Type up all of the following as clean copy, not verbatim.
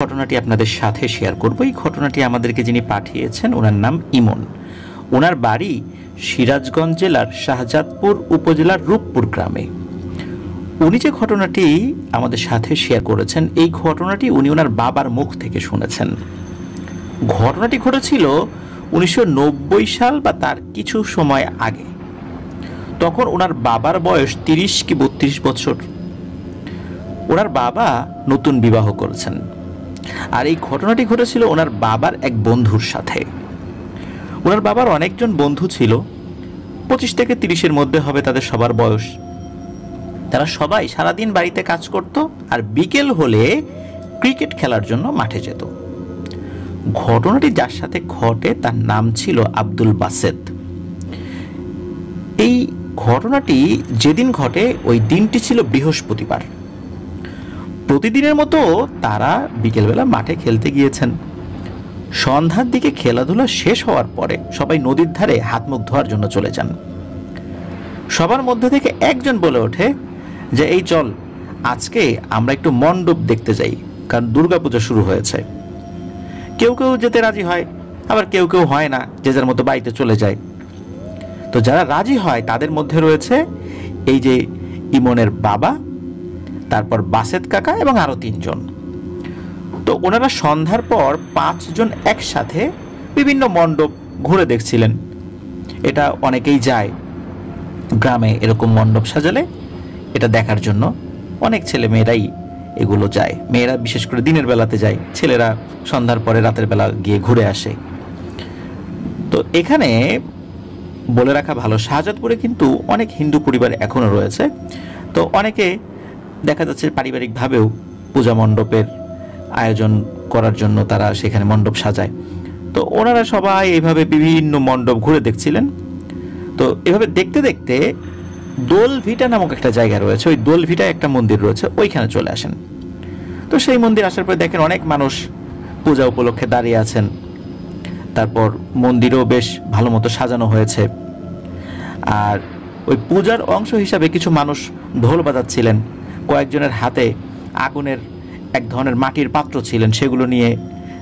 ঘটনাটি আপনাদের সাথে শেয়ার করব। এই ঘটনাটি আমাদেরকে যিনি পাঠিয়েছেন ওনার নাম ইমন। ওনার বাড়ি সিরাজগঞ্জ জেলার শাহজাদপুর উপজেলার রূপপুর গ্রামে। উনি যে ঘটনাটি আমাদের সাথে শেয়ার করেছেন, এই ঘটনাটি উনি ওনার বাবার মুখ থেকে শুনেছেন। ঘটনাটি ঘটেছিল 1990 সাল বা তার কিছু সময় আগে। তখন ওনার বাবার বয়স 30 কি 32 বছর। ওনার বাবা নতুন বিবাহ করেছেন, আর এই ঘটনাটি ঘটেছিল ওনার বাবার এক বন্ধুর সাথে। ওনার বাবার অনেকজন বন্ধু ছিল, 25 থেকে 30-এর মধ্যে হবে তাদের সবার বয়স। তারা সবাই সারাদিন বাড়িতে কাজ করত, আর বিকেল হলে ক্রিকেট খেলার জন্য মাঠে যেত। ঘটনাটি যার সাথে ঘটে তার নাম ছিল আব্দুল বাসেত। এই ঘটনাটি যেদিন ঘটে ওই দিনটি ছিল বৃহস্পতিবার। প্রতিদিনের মতো তারা বিকেলবেলা মাঠে খেলতে গিয়েছেন। সন্ধ্যার দিকে খেলাধুলা শেষ হওয়ার পরে সবাই নদীর ধারে হাত মুখ ধোয়ার জন্য চলে যান। সবার মধ্যে থেকে একজন বলে ওঠে যে এই চল আজকে আমরা একটু মণ্ডপ দেখতে যাই, কারণ দুর্গাপূজা শুরু হয়েছে। কেউ কেউ যেতে রাজি হয়, আবার কেউ কেউ হয় না, যে যার মতো বাড়িতে চলে যায়। তো যারা রাজি হয় তাদের মধ্যে রয়েছে এই যে ইমনের বাবা, তারপর বাসেত কাকা এবং আরো 3 জন। তো ওনারা সন্ধ্যার পর 5 জন একসাথে বিভিন্ন মণ্ডপ ঘুরে দেখছিলেন। এটা অনেকেই যায়, গ্রামে এরকম মণ্ডপ সাজালে এটা দেখার জন্য অনেক ছেলে মেয়েরাই এগুলো যায়। মেয়েরা বিশেষ করে দিনের বেলাতে যায়, ছেলেরা সন্ধ্যার পরে রাতের বেলা গিয়ে ঘুরে আসে। তো এখানে বলে রাখা ভালো, শাহজাদপুরে কিন্তু অনেক হিন্দু পরিবার এখনো রয়েছে। তো অনেকে দেখা যাচ্ছে পারিবারিকভাবেও পূজা মণ্ডপের আয়োজন করার জন্য তারা সেখানে মণ্ডপ সাজায়। তো ওনারা সবাই এইভাবে বিভিন্ন মণ্ডপ ঘুরে দেখছিলেন। তো এভাবে দেখতে দেখতে দোলভিটা নামক একটা জায়গা রয়েছে, ওই দোলভিটায় একটা মন্দির রয়েছে, ওইখানে চলে আসেন। তো সেই মন্দির আসার পরে দেখেন অনেক মানুষ পূজা উপলক্ষে দাঁড়িয়ে আছেন। তারপর মন্দিরও বেশ ভালো মতো সাজানো হয়েছে। আর ওই পূজার অংশ হিসাবে কিছু মানুষ ঢোল বাজাচ্ছিলেন, কয়েকজনের হাতে আগুনের এক ধরনের মাটির পাত্র ছিলেন, সেগুলো নিয়ে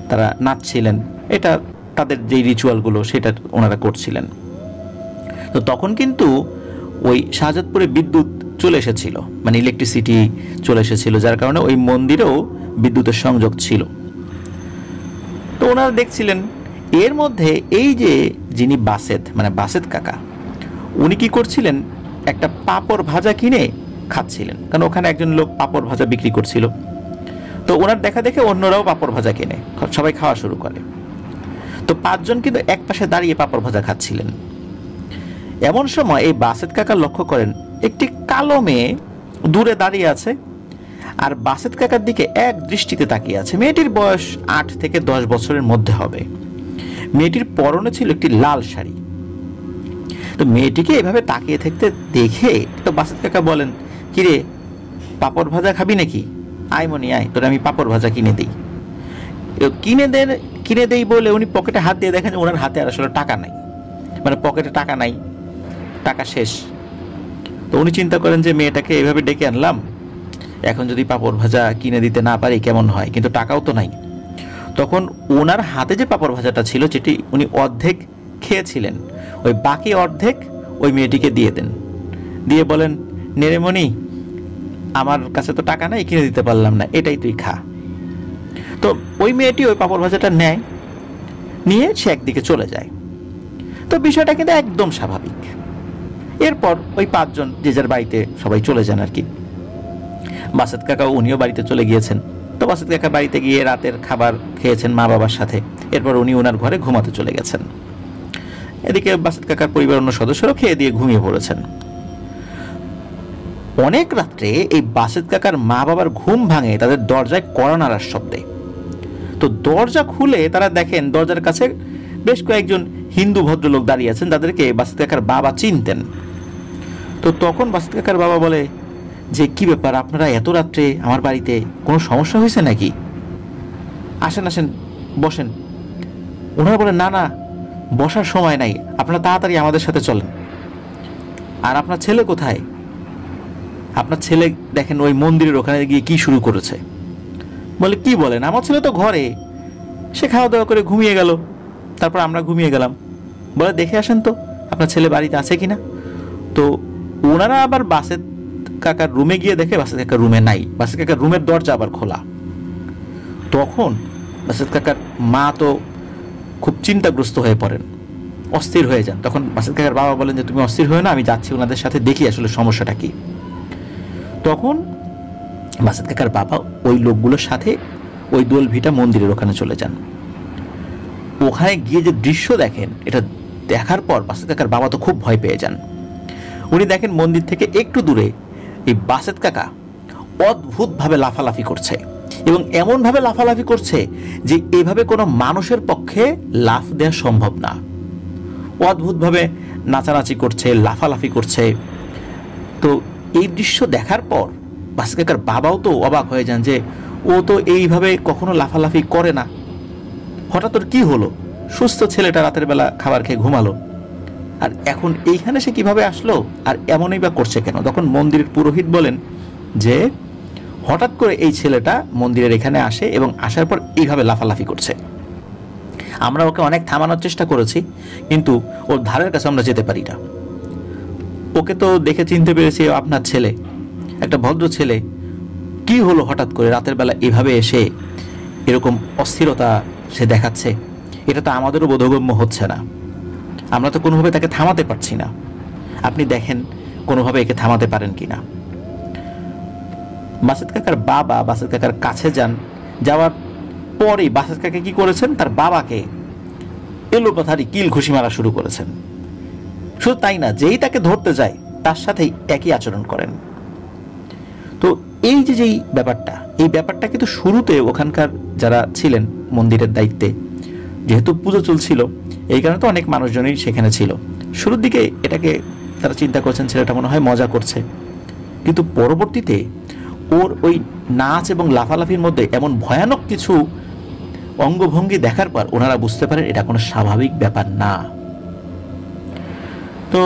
তারা নাচছিলেন। এটা তাদের যেই রিচুয়ালগুলো সেটা ওনারা করছিলেন। তো তখন কিন্তু ওই শাহজাদপুরে বিদ্যুৎ চলে এসেছিল, মানে ইলেকট্রিসিটি চলে এসেছিল, যার কারণে ওই মন্দিরেও বিদ্যুতের সংযোগ ছিল। তো ওনারা দেখছিলেন। এর মধ্যে এই যে যিনি বাসেত, মানে বাসেত কাকা, উনি কি করছিলেন, একটা পাঁপড় ভাজা কিনে খাচ্ছিলেন, কারণ ওখানে একজন লোক পাঁপড় ভাজা বিক্রি করছিল। তো ওনার দেখা দেখে অন্যরাও পাঁপড় ভাজা কেনে, সবাই খাওয়া শুরু করে। তো 5 জন কিন্তু এক পাশে দাঁড়িয়ে পাঁপড় ভাজা খাচ্ছিলেন। এমন সময় এই বাসেত কাকা লক্ষ্য করেন একটি কালো মেয়ে দূরে দাঁড়িয়ে আছে, আর বাসেত কাকার দিকে এক দৃষ্টিতে তাকিয়ে আছে। মেয়েটির বয়স 8 থেকে 10 বছরের মধ্যে হবে। মেয়েটির পরনে ছিল একটি লাল শাড়ি। তো মেয়েটিকে এভাবে তাকিয়ে থাকতে দেখে তো বাসেত কাকা বলেন, কিরে পাঁপড় ভাজা খাবি নাকি? আয় মনি আয়, তোর আমি পাঁপড় ভাজা কিনে দিই। কিনে দেই বলে উনি পকেটে হাত দিয়ে দেখেন ওনার হাতে আর আসলে টাকা নাই, মানে পকেটে টাকা নাই, টাকা শেষ। তো উনি চিন্তা করেন যে মেয়েটাকে এভাবে ডেকে আনলাম, এখন যদি পাঁপড় ভাজা কিনে দিতে না পারি কেমন হয়, কিন্তু টাকাও তো নাই। তখন ওনার হাতে যে পাঁপড় ভাজাটা ছিল, যেটি উনি অর্ধেক খেয়েছিলেন, ওই বাকি অর্ধেক ওই মেয়েটিকে দিয়ে দেন। দিয়ে বলেন, নেরেমণি আমার কাছে তো টাকা নাই, কিনে দিতে পারলাম না, এটাই তুই খা। তো ওই মেয়েটি ওই পাঁপড় ভাজাটা নেয়, নিয়ে সে একদিকে চলে যায়। তো বিষয়টা কিন্তু একদম স্বাভাবিক। এরপর ওই 5 জন যে যার বাড়িতে সবাই চলে যান আর কি। বাসেত কাকাও উনিও বাড়িতে চলে গিয়েছেন। তো বাসেত কাকা বাড়িতে গিয়ে রাতের খাবার খেয়েছেন মা বাবার সাথে। এরপর উনি ওনার ঘরে ঘুমাতে চলে গেছেন। এদিকে বাসেত কাকার পরিবার অন্য সদস্যরাও খেয়ে দিয়ে ঘুমিয়ে পড়েছেন। অনেক রাত্রে এই বাসেত কাকার মা বাবার ঘুম ভাঙে তাদের দরজায় কড়া নাড়ার শব্দে। তো দরজা খুলে তারা দেখেন দরজার কাছে বেশ কয়েকজন হিন্দু ভদ্রলোক দাঁড়িয়ে আছেন, যাদেরকে বাসেত কাকার বাবা চিনতেন। তো তখন বাসেত কাকার বাবা বলে যে, কি ব্যাপার, আপনারা এত রাত্রে আমার বাড়িতে, কোনো সমস্যা হয়েছে নাকি? আসেন আসেন বসেন। ওনারা বলেন, না না, বসার সময় নাই, আপনারা তাড়াতাড়ি আমাদের সাথে চলেন। আর আপনার ছেলে কোথায়? আপনার ছেলে দেখেন ওই মন্দিরের ওখানে গিয়ে কি শুরু করেছে। বলে কি বলেন, আমার ছেলে তো ঘরে, সে খাওয়া দাওয়া করে ঘুমিয়ে গেল, তারপর আমরা ঘুমিয়ে গেলাম। বলে দেখে আসেন তো আপনার ছেলে বাড়িতে আছে কিনা। তো ওনারা আবার বাসেত কাকার রুমে গিয়ে দেখে বাসেত কাকার রুমে নাই, বাসেত কাকার রুমের দরজা আবার খোলা। তখন বাসেত কাকার মা তো খুব চিন্তাগ্রস্ত হয়ে পড়েন, অস্থির হয়ে যান। তখন বাসেত কাকার বাবা বলেন যে তুমি অস্থির হয়ে না, আমি যাচ্ছি ওনাদের সাথে, দেখি আসলে সমস্যাটা কি। তখন বাসেত কাকার বাবা ওই লোকগুলোর সাথে ওই দোল ভিটা মন্দিরের ওখানে চলে যান। ওখানে গিয়ে যে দৃশ্য দেখেন, এটা দেখার পর বাসেত কাকার বাবা তো খুব ভয় পেয়ে যান। উনি দেখেন মন্দির থেকে একটু দূরে এই বাসেত কাকা অদ্ভুতভাবে লাফালাফি করছে, এবং এমনভাবে লাফালাফি করছে যে এভাবে কোনো মানুষের পক্ষে লাফ দেওয়া সম্ভব না। অদ্ভুতভাবে নাচানাচি করছে, লাফালাফি করছে। তো এই দৃশ্য দেখার পর বাসেত কাকার বাবাও তো অবাক হয়ে যান যে ও তো এইভাবে কখনো লাফালাফি করে না, হঠাৎ ওর কি হলো? সুস্থ ছেলেটা রাতের বেলা খাবার খেয়ে ঘুমালো, আর এখন এইখানে সে কিভাবে আসলো, আর এমনই বা করছে কেন? তখন মন্দিরের পুরোহিত বলেন যে হঠাৎ করে এই ছেলেটা মন্দিরের এখানে আসে এবং আসার পর এইভাবে লাফালাফি করছে। আমরা ওকে অনেক থামানোর চেষ্টা করেছি, কিন্তু ওর ধারের কাছে আমরা যেতে পারি না। ওকে তো দেখে চিনতে পেরেছি আপনার ছেলে, একটা ভদ্র ছেলে। কি হলো হঠাৎ করে রাতের বেলা এভাবে এসে এরকম অস্থিরতা সে দেখাচ্ছে? এটা তো আমাদেরও বোধগম্য হচ্ছে না, আমরা তো কোনোভাবে তাকে থামাতে পারছি না। আপনি দেখেন কোনোভাবে একে থামাতে পারেন কিনা। বাসেত কাকার বাবা বাসেত কাকার কাছে যান, যাওয়ার পরেই বাসেত কাকা কি করেছেন, তার বাবাকে এলোপাথারি কিল ঘুষি মারা শুরু করেছেন। শুধু তাই না, যেই তাকে ধরতে যায় তার সাথেই একই আচরণ করেন। তো এই যে যেই ব্যাপারটা, এই ব্যাপারটা কিন্তু শুরুতে ওখানকার যারা ছিলেন মন্দিরের দায়িত্বে, যেহেতু পুজো চলছিল এই কারণে তো অনেক মানুষজনই সেখানে ছিল, শুরুর দিকে এটাকে তারা চিন্তা করছেন ছেলেটা মনে হয় মজা করছে। কিন্তু পরবর্তীতে ওর ওই নাচ এবং লাফালাফির মধ্যে এমন ভয়ানক কিছু অঙ্গভঙ্গি দেখার পর ওনারা বুঝতে পারেন এটা কোনো স্বাভাবিক ব্যাপার না। তো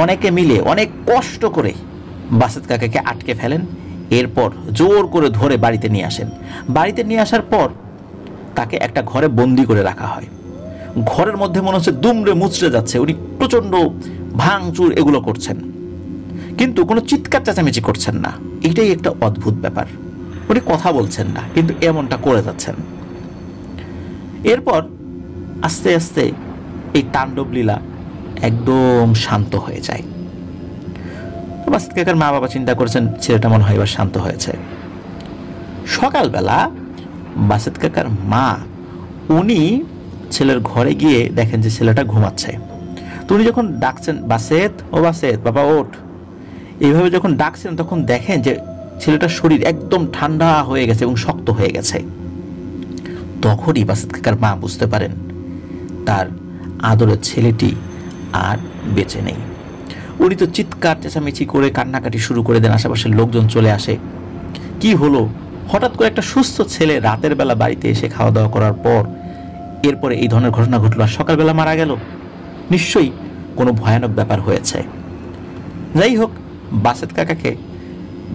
অনেকে মিলে অনেক কষ্ট করে বাসেত কাকাকে আটকে ফেলেন, এরপর জোর করে ধরে বাড়িতে নিয়ে আসেন। বাড়িতে নিয়ে আসার পর তাকে একটা ঘরে বন্দি করে রাখা হয়। ঘরের মধ্যে মনে হচ্ছে দুমড়ে মুচড়ে যাচ্ছে, উনি প্রচন্ড ভাঙচুর এগুলো করছেন, কিন্তু কোনো চিৎকার চেঁচামেচি করছেন না। এটাই একটা অদ্ভুত ব্যাপার, উনি কথা বলছেন না কিন্তু এমনটা করে যাচ্ছেন। এরপর আস্তে আস্তে এই তাণ্ডব লীলা একদম শান্ত হয়ে যায়। বাসেত কাকার মা বাবা চিন্তা করেছেন ছেলেটা মনে হয় এবার শান্ত হয়েছে। সকালবেলা বাসেত কাকার মা উনি ছেলের ঘরে গিয়ে দেখেন যে ছেলেটা ঘুমাচ্ছে। তো উনি যখন ডাকছেন বাসেত, ও বাসেত বাবা ওঠ, এইভাবে যখন ডাকছেন তখন দেখেন যে ছেলেটার শরীর একদম ঠান্ডা হয়ে গেছে এবং শক্ত হয়ে গেছে। তখনই বাসেত কাকার মা বুঝতে পারেন তার আদরের ছেলেটি আর বেঁচে নেই। উনি তো চিৎকার চেঁচামেচি করে কান্নাকাটি শুরু করে দেন, আশেপাশের লোকজন চলে আসে। কি হলো, হঠাৎ করে একটা সুস্থ ছেলে রাতের বেলা বাড়িতে এসে খাওয়া দাওয়া করার পর এরপরে এই ধরনের ঘটনা ঘটলো, আর সকালবেলা মারা গেল, নিশ্চয়ই কোনো ভয়ানক ব্যাপার হয়েছে। যাই হোক, বাসেত কাকাকে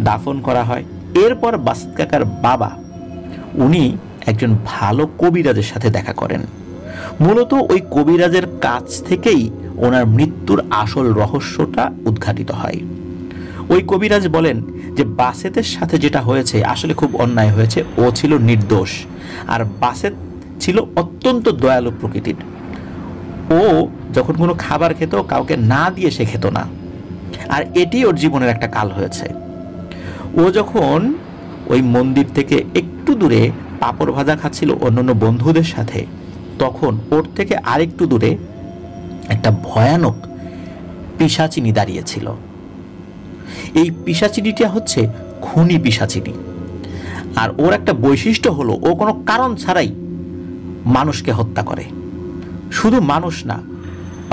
দাফন করা হয়। এরপর বাসেত কাকার বাবা উনি একজন ভালো কবিরাজের সাথে দেখা করেন। মূলত ওই কবিরাজের কাছ থেকেই ওনার মৃত্যুর আসল রহস্যটা উদ্ঘাটিত হয়। ওই কবিরাজ বলেন যে বাসেতের সাথে যেটা হয়েছে আসলে খুব অন্যায় হয়েছে, ও ছিল নির্দোষ, আর বাসেত ছিল অত্যন্ত দয়ালু প্রকৃতির। ও যখন কোনো খাবার খেত কাউকে না দিয়ে সে খেত না, আর এটি ওর জীবনের একটা কাল হয়েছে। ও যখন ওই মন্দির থেকে একটু দূরে পাঁপড় ভাজা খাচ্ছিল অন্যান্য বন্ধুদের সাথে, তখন ওর থেকে আরেকটু দূরে একটা ভয়ানক পিশাচিনী দাঁড়িয়েছিল। এই পিশাচিনীটা হচ্ছে খুনি পিশাচিনী, আর ওর একটা বৈশিষ্ট্য হলো ও কোনো কারণ ছাড়াই মানুষকে হত্যা করে। শুধু মানুষ না,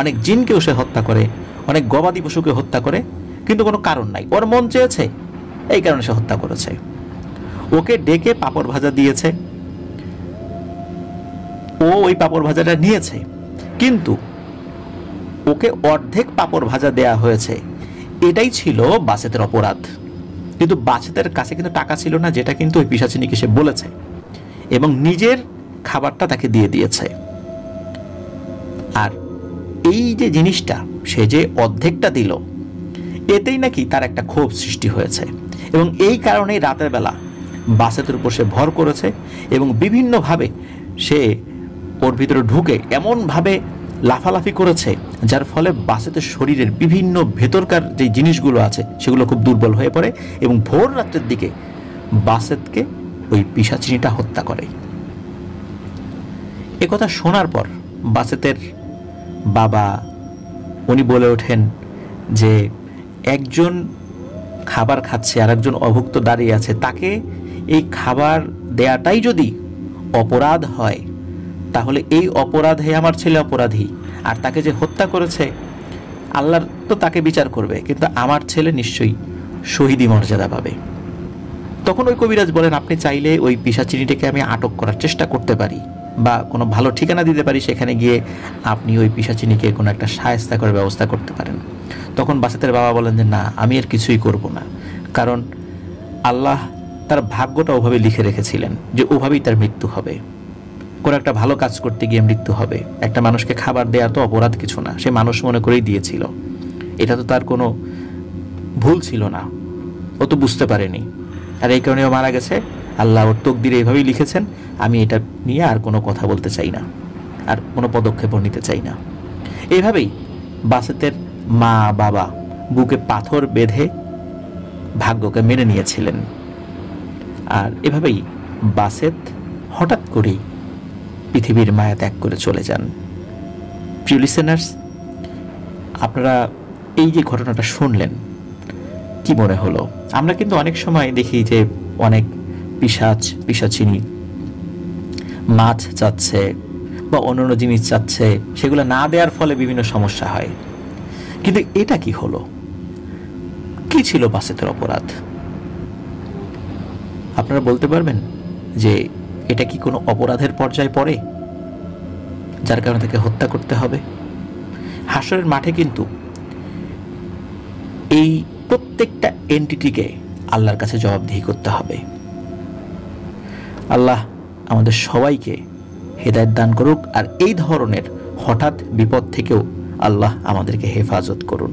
অনেক জিনকেও সে হত্যা করে, অনেক গবাদি পশুকে হত্যা করে, কিন্তু কোনো কারণ নাই, ওর মন চেয়েছে এই কারণে সে হত্যা করেছে। ওকে ডেকে পাঁপড় ভাজা দিয়েছে, ও ওই পাঁপড় ভাজাটা নিয়েছে, কিন্তু ওকে অর্ধেক পাঁপড় ভাজা দেয়া হয়েছে। এটাই ছিল বাসেতের অপরাধ। কিন্তু বাচ্চাদের কাছে কিন্তু টাকা ছিল না, যেটা কিন্তু ওই পিশাচিনীকে সে বলেছে, এবং নিজের খাবারটা তাকে দিয়ে দিয়েছে। আর এই যে জিনিসটা সে যে অর্ধেকটা দিল, এতেই নাকি তার একটা ক্ষোভ সৃষ্টি হয়েছে, এবং এই কারণেই রাতের বেলা বাসেতের উপর সে ভর করেছে এবং বিভিন্নভাবে সে ওর ভিতরে ঢুকে এমনভাবে লাফালাফি করেছে যার ফলে বাসেতের শরীরের বিভিন্ন ভেতরকার যে জিনিসগুলো আছে সেগুলো খুব দুর্বল হয়ে পড়ে, এবং ভোর রাত্রের দিকে বাসেতকে ওই পিশাচিনীটা হত্যা করে। একথা শোনার পর বাসেতের বাবা উনি বলে ওঠেন যে একজন খাবার খাচ্ছে আর একজন অভুক্ত দাঁড়িয়ে আছে, তাকে এই খাবার দেয়াটাই যদি অপরাধ হয় তাহলে এই অপরাধে আমার ছেলে অপরাধী, আর তাকে যে হত্যা করেছে আল্লাহ তো তাকে বিচার করবে, কিন্তু আমার ছেলে নিশ্চয়ই শহীদি মর্যাদা পাবে। তখন ওই কবিরাজ বলেন, আপনি চাইলে ওই পিশাচিনীটাকে আমি আটক করার চেষ্টা করতে পারি বা কোনো ভালো ঠিকানা দিতে পারি, সেখানে গিয়ে আপনি ওই পিশাচিনীকে কোনো একটা শায়েস্তা করার ব্যবস্থা করতে পারেন। তখন বাসেতের বাবা বলেন যে না, আমি আর কিছুই করব না, কারণ আল্লাহ তার ভাগ্যটা ওভাবে লিখে রেখেছিলেন যে ওভাবেই তার মৃত্যু হবে। কোনো একটা ভালো কাজ করতে গিয়ে মৃত্যু হবে। একটা মানুষকে খাবার দেওয়া তো অপরাধ কিছু না, সে মানুষ মনে করেই দিয়েছিল, এটা তো তার কোনো ভুল ছিল না, ও তো বুঝতে পারেনি, আর এই কারণে ও মারা গেছে। আল্লাহ ওর তকদিরে এইভাবেই লিখেছেন, আমি এটা নিয়ে আর কোনো কথা বলতে চাই না, আর কোনো পদক্ষেপও নিতে চাই না। এইভাবেই বাসেতের মা বাবা বুকে পাথর বেঁধে ভাগ্যকে মেনে নিয়েছিলেন। আর এভাবেই বাসেত হঠাৎ করেই পৃথিবীর মায়া ত্যাগ করে চলে যান। প্রিয় লিসেনার্স, আপনারা এই যে ঘটনাটা শুনলেন, কি মনে হলো? আমরা কিন্তু অনেক সময় দেখি যে অনেক পিশাচিনী মাছ চাচ্ছে বা অন্যান্য জিনিস চাচ্ছে, সেগুলো না দেওয়ার ফলে বিভিন্ন সমস্যা হয়। কিন্তু এটা কি হলো? কি ছিল বাসেতের অপরাধ? আপনারা বলতে পারবেন যে এটা কি কোনো অপরাধের পর্যায়ে পড়ে যার কারণে তাকে হত্যা করতে হবে? হাসরের মাঠে কিন্তু এই প্রত্যেকটা এন্টিটিকে আল্লাহর কাছে জবাবদিহি করতে হবে। আল্লাহ আমাদের সবাইকে হেদায়েত দান করুক, আর এই ধরনের হঠাৎ বিপদ থেকেও আল্লাহ আমাদেরকে হেফাজত করুন।